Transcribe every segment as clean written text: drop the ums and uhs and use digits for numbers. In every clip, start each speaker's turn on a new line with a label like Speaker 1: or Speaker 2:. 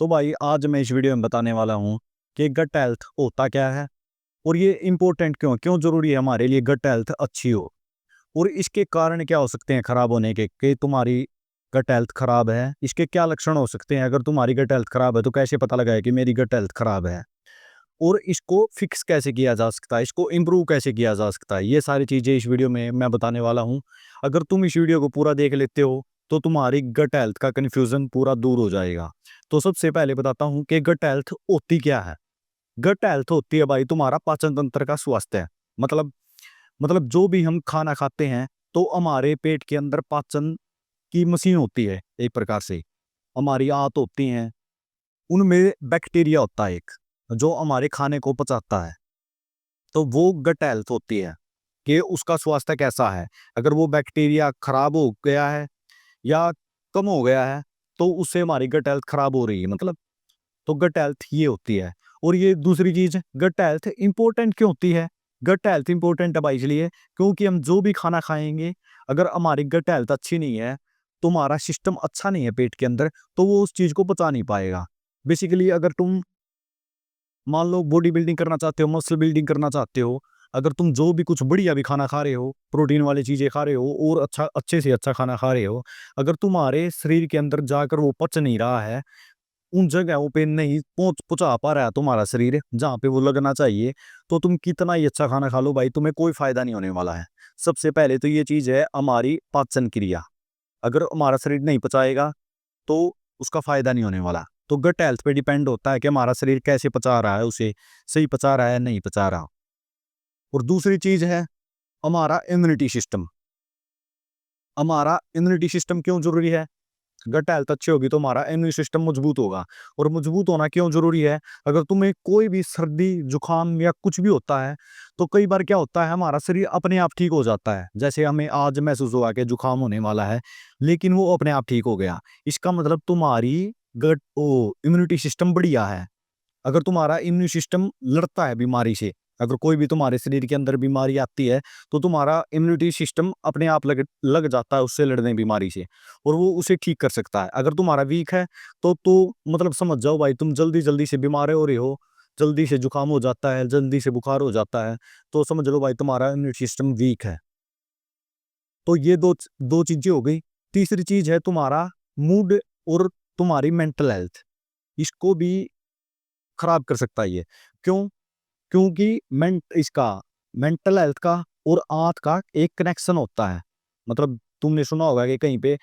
Speaker 1: तो भाई आज मैं इस वीडियो में बताने वाला हूँ कि गट हेल्थ होता क्या है और ये इम्पोर्टेंट क्यों क्यों ज़रूरी है हमारे लिए गट हेल्थ अच्छी हो और इसके कारण क्या हो सकते हैं खराब होने के कि तुम्हारी गट हेल्थ खराब है। इसके क्या लक्षण हो सकते हैं अगर तुम्हारी गट हेल्थ खराब है तो कैसे पता लगाए कि मेरी गट हेल्थ खराब है और इसको फिक्स कैसे किया जा सकता है, इसको इम्प्रूव कैसे किया जा सकता है। ये सारी चीज़ें इस वीडियो में मैं बताने वाला हूँ। अगर तुम इस वीडियो को पूरा देख लेते हो तो तुम्हारी गट हेल्थ का कन्फ्यूज़न पूरा दूर हो जाएगा। तो सबसे पहले बताता हूँ कि गट हेल्थ होती क्या है। गट हेल्थ होती है भाई तुम्हारा पाचन तंत्र का स्वास्थ्य है। मतलब जो भी हम खाना खाते हैं तो हमारे पेट के अंदर पाचन की मशीन होती है एक प्रकार से। हमारी आंत होती हैं, उनमें बैक्टीरिया होता है एक जो हमारे खाने को पचाता है। तो वो गट हेल्थ होती है कि उसका स्वास्थ्य कैसा है। अगर वो बैक्टीरिया खराब हो गया है या कम हो गया है तो उससे हमारी गट हेल्थ खराब हो रही है मतलब। तो गट हेल्थ ये होती है। और ये दूसरी चीज, गट हेल्थ इंपॉर्टेंट क्यों होती है। गट हेल्थ इंपॉर्टेंट है भाई इसलिए क्योंकि हम जो भी खाना खाएंगे, अगर हमारी गट हेल्थ अच्छी नहीं है तो हमारा सिस्टम अच्छा नहीं है पेट के अंदर, तो वो उस चीज को पचा नहीं पाएगा। बेसिकली अगर तुम मान लो बॉडी बिल्डिंग करना चाहते हो, मसल बिल्डिंग करना चाहते हो, अगर तुम जो भी कुछ बढ़िया भी खाना खा रहे हो, प्रोटीन वाली चीजें खा रहे हो और अच्छे से अच्छा खाना खा रहे हो, अगर तुम्हारे शरीर के अंदर जाकर वो पच नहीं रहा है, उन जगहों पे नहीं पहुंचा पा रहा है तुम्हारा शरीर जहाँ पे वो लगना चाहिए, तो तुम कितना ही अच्छा खाना खा लो भाई तुम्हें कोई फायदा नहीं होने वाला है। सबसे पहले तो ये चीज है हमारी पाचन क्रिया। अगर हमारा शरीर नहीं पचाएगा तो उसका फायदा नहीं होने वाला। तो गट हेल्थ पे डिपेंड होता है कि हमारा शरीर कैसे पचा रहा है, उसे सही पचा रहा है नहीं पचा रहा। और दूसरी चीज है हमारा इम्यूनिटी सिस्टम। हमारा इम्यूनिटी सिस्टम क्यों जरूरी है। गट हेल्थ अच्छी होगी तो हमारा इम्यून सिस्टम मजबूत होगा। और मजबूत होना क्यों जरूरी है, अगर तुम्हें कोई भी सर्दी जुकाम या कुछ भी होता है तो कई बार क्या होता है हमारा शरीर अपने आप ठीक हो जाता है। जैसे हमें आज महसूस हुआ कि जुकाम होने वाला है लेकिन वो अपने आप ठीक हो गया। इसका मतलब तुम्हारी गट ओ इम्यूनिटी सिस्टम बढ़िया है। अगर तुम्हारा इम्यून सिस्टम लड़ता है बीमारी से, अगर कोई भी तुम्हारे शरीर के अंदर बीमारी आती है तो तुम्हारा इम्यूनिटी सिस्टम अपने आप लग जाता है उससे लड़ने बीमारी से और वो उसे ठीक कर सकता है। अगर तुम्हारा वीक है तो मतलब समझ जाओ भाई तुम जल्दी जल्दी से बीमार हो रहे हो, जल्दी से जुकाम हो जाता है, जल्दी से बुखार हो जाता है, तो समझ लो भाई तुम्हारा इम्यूनिटी सिस्टम वीक है। तो ये दो दो चीजें हो गई। तीसरी चीज है तुम्हारा मूड और तुम्हारी मेंटल हेल्थ। इसको भी खराब कर सकता है ये। क्यों? क्योंकि इसका मेंटल हेल्थ का और आंत का एक कनेक्शन होता है। मतलब तुमने सुना होगा कि कहीं पे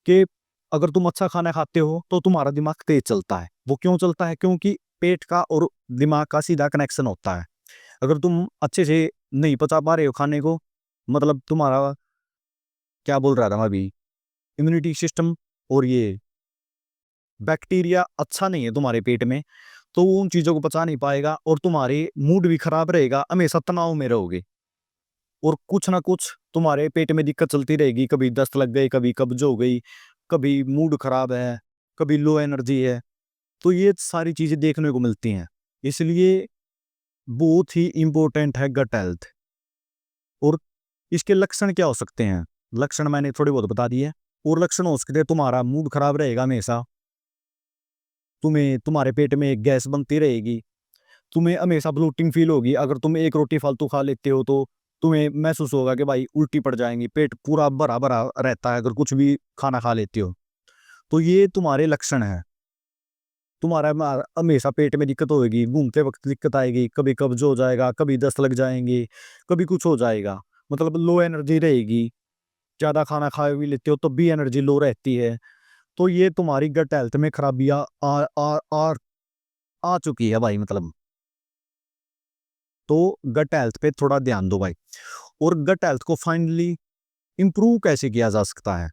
Speaker 1: कि अगर तुम अच्छा खाना खाते हो तो तुम्हारा दिमाग तेज चलता है। वो क्यों चलता है? क्योंकि पेट का और दिमाग का सीधा कनेक्शन होता है। अगर तुम अच्छे से नहीं पचा पा रहे हो खाने को, मतलब तुम्हारा क्या बोल रहा था मैं अभी, इम्यूनिटी सिस्टम और ये बैक्टीरिया अच्छा नहीं है तुम्हारे पेट में, तो वो उन चीजों को पचा नहीं पाएगा और तुम्हारी मूड भी खराब रहेगा, हमेशा तनाव में रहोगे और कुछ ना कुछ तुम्हारे पेट में दिक्कत चलती रहेगी। कभी दस्त लग गई, कभी कब्ज हो गई, कभी मूड खराब है, कभी लो एनर्जी है। तो ये सारी चीजें देखने को मिलती हैं। इसलिए बहुत ही इंपॉर्टेंट है गट हेल्थ। और इसके लक्षण क्या हो सकते हैं? लक्षण मैंने थोड़े बहुत बता दिए। और लक्षण हो सकते हैं तुम्हारा मूड खराब रहेगा हमेशा, तुम्हें तुम्हारे पेट में गैस बनती रहेगी, तुम्हें हमेशा ब्लोटिंग फील होगी। अगर तुम एक रोटी फालतू खा लेते हो तो तुम्हें महसूस होगा कि भाई उल्टी पड़ जाएंगी, पेट पूरा भरा भरा रहता है अगर कुछ भी खाना खा लेते हो। तो ये तुम्हारे लक्षण हैं। तुम्हारा हमेशा पेट में दिक्कत होगी, घूमते वक्त दिक्कत आएगी, कभी कब्ज हो जाएगा, कभी दस्त लग जाएंगे, कभी कुछ हो जाएगा, मतलब लो एनर्जी रहेगी। ज्यादा खाना खा भी लेते हो तब भी एनर्जी लो रहती है। तो ये तुम्हारी गट हेल्थ में खराबियां आ चुकी है भाई मतलब। तो गट हेल्थ पे थोड़ा ध्यान दो भाई। और गट हेल्थ को फाइनली इंप्रूव कैसे किया जा सकता है।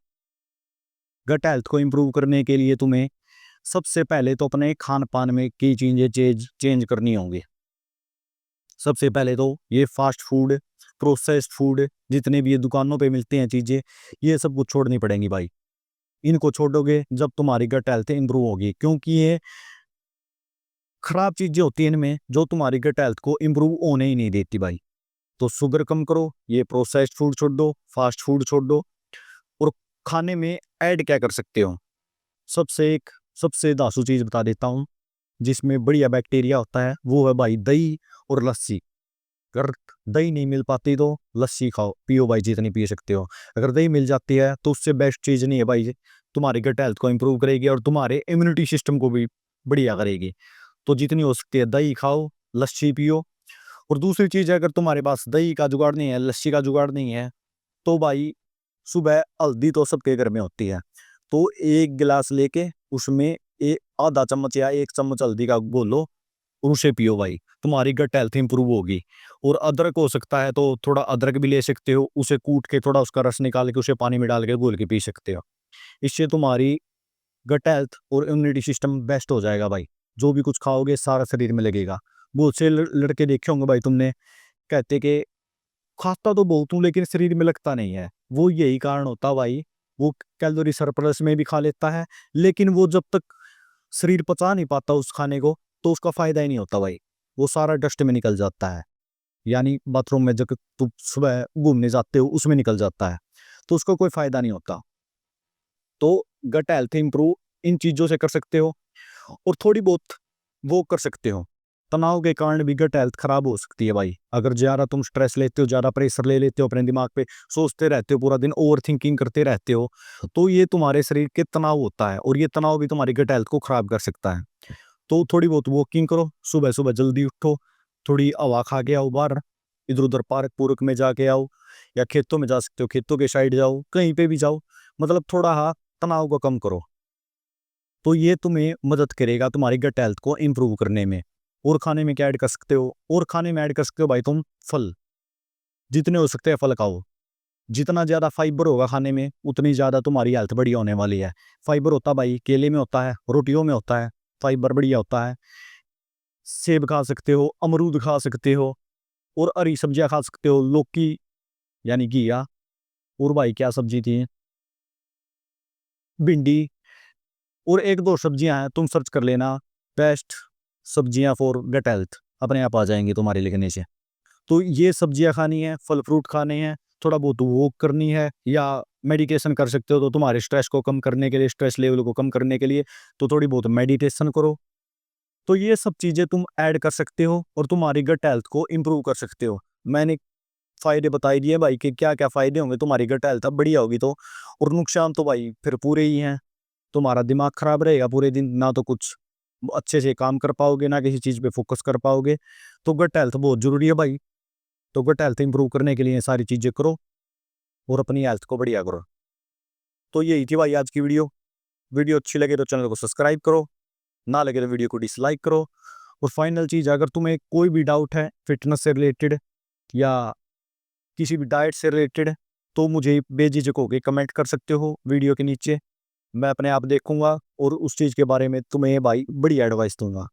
Speaker 1: गट हेल्थ को इंप्रूव करने के लिए तुम्हें सबसे पहले तो अपने खान पान में की चीजें चेंज करनी होंगी। सबसे पहले तो ये फास्ट फूड, प्रोसेस्ड फूड, जितने भी ये दुकानों पे मिलती हैं चीजें, ये सब कुछ छोड़नी पड़ेंगी भाई। इनको छोड़ोगे जब तुम्हारी गट हेल्थ इंप्रूव होगी, क्योंकि ये खराब चीजें होती हैं इनमें जो तुम्हारी गट हेल्थ को इंप्रूव होने ही नहीं देती भाई। तो शुगर कम करो, ये प्रोसेस्ड फूड छोड़ दो, फास्ट फूड छोड़ दो। और खाने में ऐड क्या कर सकते हो? सबसे एक सबसे दासू चीज़ बता देता हूँ जिसमें बढ़िया बैक्टीरिया होता है, वो है भाई दही और लस्सी। अगर दही नहीं मिल पाती तो लस्सी खाओ, पियो भाई जितनी पी सकते हो। अगर दही मिल जाती है तो उससे बेस्ट चीज़ नहीं है भाई, तुम्हारी गट हेल्थ को इंप्रूव करेगी और तुम्हारे इम्यूनिटी सिस्टम को भी बढ़िया करेगी। तो जितनी हो सकती है दही खाओ, लस्सी पियो। और दूसरी चीज़ है, अगर तुम्हारे पास दही का जुगाड़ नहीं है, लस्सी का जुगाड़ नहीं है, तो भाई सुबह हल्दी तो सबके घर में होती है, तो एक गिलास लेके उसमें आधा चम्मच या एक चम्मच हल्दी का घोलो और उसे पियो भाई, तुम्हारी गट हेल्थ इंप्रूव होगी। और अदरक हो सकता है तो थोड़ा अदरक भी ले सकते हो, उसे कूट के थोड़ा उसका रस निकाल के उसे पानी में डाल के घोल के पी सकते हो। इससे तुम्हारी गट हेल्थ और इम्यूनिटी सिस्टम बेस्ट हो जाएगा भाई। जो भी कुछ खाओगे सारा शरीर में लगेगा। बहुत से लड़के देखे होंगे भाई तुमने, कहते कि खाता तो बहुत हूँ लेकिन शरीर में लगता नहीं है। वो यही कारण होता भाई, वो कैलोरी सरप्लस में भी खा लेता है, लेकिन वो जब तक शरीर पचा नहीं पाता उस खाने को, तो उसका फायदा ही नहीं होता भाई। वो सारा डस्ट में निकल जाता है, यानी बाथरूम में जब तुम सुबह घूमने जाते हो उसमें निकल जाता है, तो उसका कोई फायदा नहीं होता। तो गट हेल्थ इंप्रूव इन चीजों से कर सकते हो। और थोड़ी बहुत वो कर सकते हो, तनाव के कारण भी गट हेल्थ खराब हो सकती है भाई। अगर ज़्यादा तुम स्ट्रेस लेते हो, ज़्यादा प्रेशर ले लेते हो अपने दिमाग पे, सोचते रहते हो पूरा दिन, ओवर थिंकिंग करते रहते हो, तो ये तुम्हारे शरीर के तनाव होता है और ये तनाव भी तुम्हारी गट हेल्थ को खराब कर सकता है। तो थोड़ी बहुत वॉकिंग करो, सुबह सुबह जल्दी उठो, थोड़ी हवा खा के आओ बाहर, इधर उधर पार्क पूर्क में जाके आओ, या खेतों में जा सकते हो, खेतों के साइड जाओ, कहीं पे भी जाओ, मतलब थोड़ा हाँ तनाव को कम करो। तो ये तुम्हें मदद करेगा तुम्हारी गट हेल्थ को इंप्रूव करने में। और खाने में क्या ऐड कर सकते हो, और खाने में ऐड कर सकते हो भाई तुम फल, जितने हो सकते हैं फल खाओ। जितना ज़्यादा फाइबर होगा खाने में उतनी ज़्यादा तुम्हारी हेल्थ बढ़िया होने वाली है। फाइबर होता भाई केले में होता है, रोटियों में होता है, फाइबर बढ़िया होता है। सेब खा सकते हो, अमरूद खा सकते हो, और हरी सब्जियां खा सकते हो, लौकी यानी घिया, और भाई क्या सब्जी थी, भिंडी, और एक दो सब्जियां हैं तुम सर्च कर लेना, बेस्ट सब्जियां फॉर गट हेल्थ, अपने आप आ जाएंगी तुम्हारे लिखने से। तो ये सब्जियां खानी है, फल फ्रूट खाने हैं, थोड़ा बहुत वॉक करनी है, या मेडिटेशन कर सकते हो तो तुम्हारे स्ट्रेस को कम करने के लिए, स्ट्रेस लेवल को कम करने के लिए तो थोड़ी बहुत मेडिटेशन करो। तो ये सब चीज़ें तुम ऐड कर सकते हो और तुम्हारी गट हेल्थ को इम्प्रूव कर सकते हो। मैंने फायदे बताई दिए भाई कि क्या क्या फायदे होंगे, तुम्हारी गट हेल्थ अब बढ़िया होगी तो। और नुकसान तो भाई फिर पूरे ही हैं, तुम्हारा दिमाग खराब रहेगा पूरे दिन, ना तो कुछ अच्छे से काम कर पाओगे, ना किसी चीज़ पे फोकस कर पाओगे। तो गट हेल्थ बहुत ज़रूरी है भाई। तो गट हेल्थ इंप्रूव करने के लिए ये सारी चीज़ें करो और अपनी हेल्थ को बढ़िया करो। तो यही थी भाई आज की वीडियो। वीडियो अच्छी लगे तो चैनल को सब्सक्राइब करो, ना लगे तो वीडियो को डिसलाइक करो। और फाइनल चीज़, अगर तुम्हें कोई भी डाउट है फिटनेस से रिलेटेड या किसी भी डाइट से रिलेटेड, तो मुझे बेझिझक होकर कमेंट कर सकते हो वीडियो के नीचे। मैं अपने आप देखूंगा और उस चीज़ के बारे में तुम्हें भाई बढ़िया एडवाइस दूंगा।